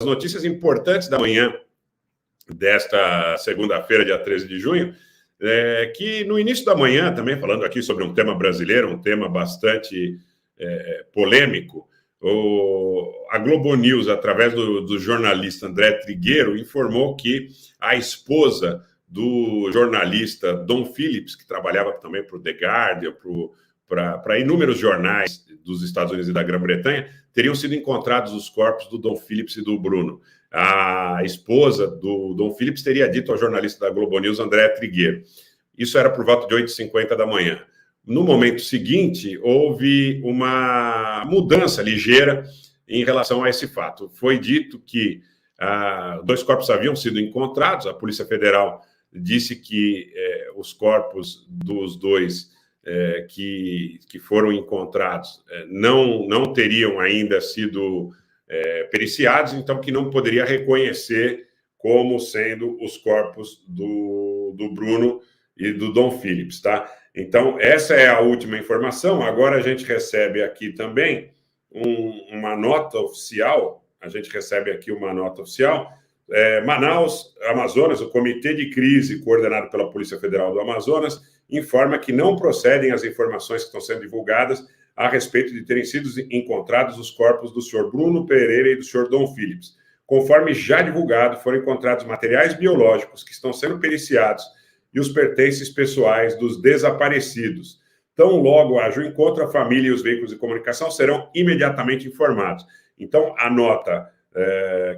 As notícias importantes da manhã desta segunda-feira, dia 13 de junho, que no início da manhã, também falando aqui sobre um tema brasileiro, um tema bastante polêmico, a Globo News, através do jornalista André Trigueiro, informou que a esposa do jornalista Dom Phillips, que trabalhava também para o The Guardian, para inúmeros jornais dos Estados Unidos e da Grã-Bretanha, teriam sido encontrados os corpos do Dom Phillips e do Bruno. A esposa do Dom Phillips teria dito ao jornalista da Globo News, André Trigueiro. Isso era por volta de 8h50 da manhã. No momento seguinte, houve uma mudança ligeira em relação a esse fato. Foi dito que 2 corpos haviam sido encontrados, a Polícia Federal disse que os corpos dos 2 que foram encontrados não teriam ainda sido periciados, então que não poderia reconhecer como sendo os corpos do Bruno e do Dom Phillips, tá? Então, essa é a última informação. Agora a gente recebe aqui também uma nota oficial, Manaus, Amazonas, o Comitê de Crise, coordenado pela Polícia Federal do Amazonas, informa que não procedem as informações que estão sendo divulgadas a respeito de terem sido encontrados os corpos do senhor Bruno Pereira e do senhor Dom Phillips. Conforme já divulgado, foram encontrados materiais biológicos que estão sendo periciados e os pertences pessoais dos desaparecidos. Tão logo haja o encontro, a família e os veículos de comunicação serão imediatamente informados. Então, a nota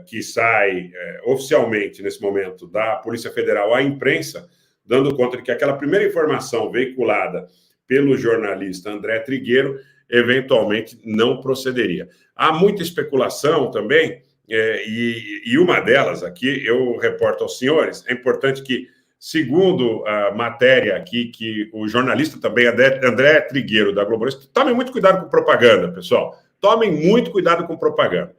que sai oficialmente, nesse momento, da Polícia Federal à imprensa, dando conta de que aquela primeira informação veiculada pelo jornalista André Trigueiro, eventualmente não procederia. Há muita especulação também, e uma delas aqui, eu reporto aos senhores, é importante que, segundo a matéria aqui, que o jornalista também, André Trigueiro, da Globo News, tomem muito cuidado com propaganda, pessoal. Tomem muito cuidado com propaganda.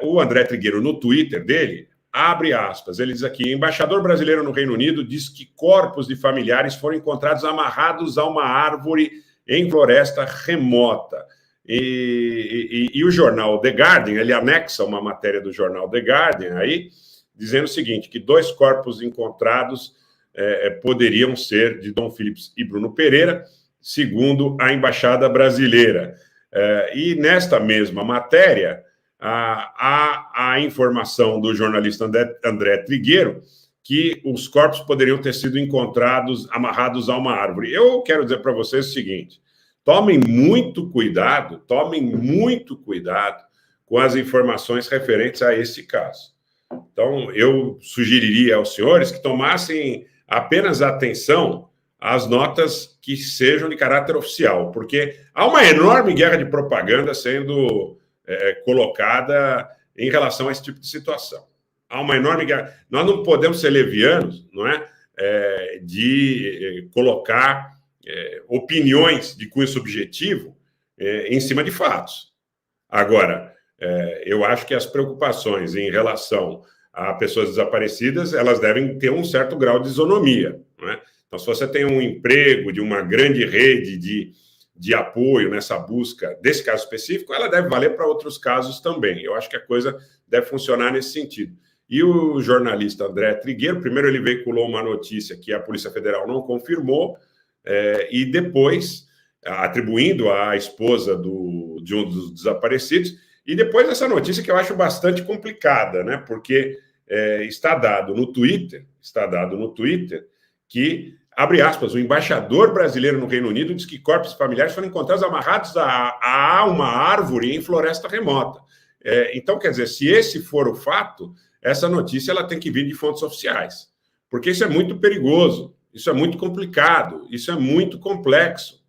O André Trigueiro, no Twitter dele, abre aspas, ele diz aqui, embaixador brasileiro no Reino Unido diz que corpos de familiares foram encontrados amarrados a uma árvore em floresta remota. E o jornal The Guardian, ele anexa uma matéria do jornal The Guardian aí, dizendo o seguinte, que 2 corpos encontrados poderiam ser de Dom Phillips e Bruno Pereira, segundo a Embaixada Brasileira. E nesta mesma matéria, há a informação do jornalista André Trigueiro que os corpos poderiam ter sido encontrados amarrados a uma árvore. Eu quero dizer para vocês o seguinte, tomem muito cuidado com as informações referentes a esse caso. Então, eu sugeriria aos senhores que tomassem apenas atenção às notas que sejam de caráter oficial, porque há uma enorme guerra de propaganda sendo colocada em relação a esse tipo de situação. Há uma enorme guerra. Nós não podemos ser levianos, não é? De colocar opiniões de cunho subjetivo em cima de fatos. Agora, eu acho que as preocupações em relação a pessoas desaparecidas, elas devem ter um certo grau de isonomia, não é? Então, se você tem um emprego de uma grande rede de apoio nessa busca desse caso específico, ela deve valer para outros casos também. Eu acho que a coisa deve funcionar nesse sentido. E o jornalista André Trigueiro, primeiro ele veiculou uma notícia que a Polícia Federal não confirmou, e depois, atribuindo à esposa de um dos desaparecidos, e depois essa notícia que eu acho bastante complicada, né? Porque está dado no Twitter que, abre aspas, o embaixador brasileiro no Reino Unido diz que corpos familiares foram encontrados amarrados a uma árvore em floresta remota. Então, quer dizer, se esse for o fato, essa notícia ela tem que vir de fontes oficiais, porque isso é muito perigoso, isso é muito complicado, isso é muito complexo,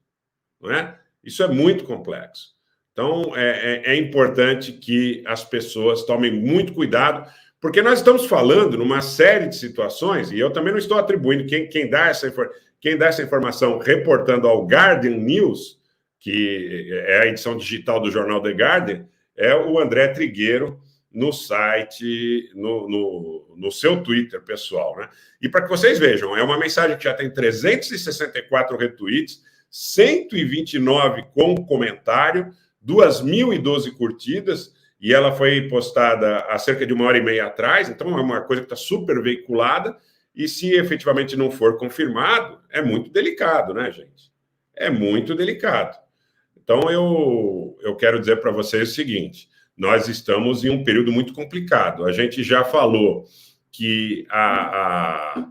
não é? Isso é muito complexo. Então, é importante que as pessoas tomem muito cuidado, porque nós estamos falando numa série de situações, e eu também não estou atribuindo quem dá essa informação, reportando ao Guardian News, que é a edição digital do jornal The Guardian, é o André Trigueiro no site, no seu Twitter pessoal, né? E para que vocês vejam, é uma mensagem que já tem 364 retweets, 129 com comentário, 2.012 curtidas, e ela foi postada há cerca de 1h30 atrás, então é uma coisa que está super veiculada, e se efetivamente não for confirmado, é muito delicado, né, gente? É muito delicado. Então, eu quero dizer para vocês o seguinte, nós estamos em um período muito complicado. A gente já falou que a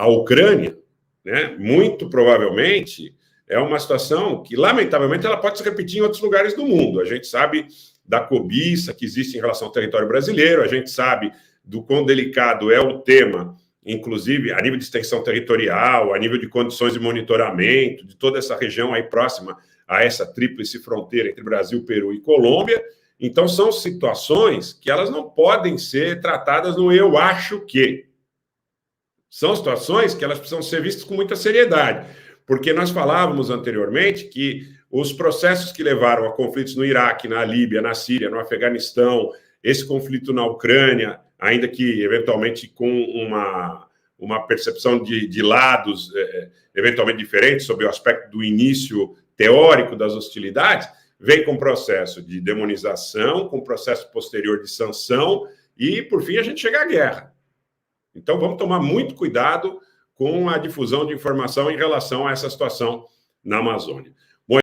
Ucrânia, né, muito provavelmente, é uma situação que, lamentavelmente, ela pode se repetir em outros lugares do mundo. A gente sabe da cobiça que existe em relação ao território brasileiro, a gente sabe do quão delicado é o tema, inclusive a nível de extensão territorial, a nível de condições de monitoramento, de toda essa região aí próxima a essa tríplice fronteira entre Brasil, Peru e Colômbia. Então, são situações que elas não podem ser tratadas no eu acho que. São situações que elas precisam ser vistas com muita seriedade, porque nós falávamos anteriormente que os processos que levaram a conflitos no Iraque, na Líbia, na Síria, no Afeganistão, esse conflito na Ucrânia, ainda que eventualmente com uma percepção de lados eventualmente diferentes sobre o aspecto do início teórico das hostilidades, vem com processo de demonização, com processo posterior de sanção e, por fim, a gente chega à guerra. Então, vamos tomar muito cuidado com a difusão de informação em relação a essa situação na Amazônia.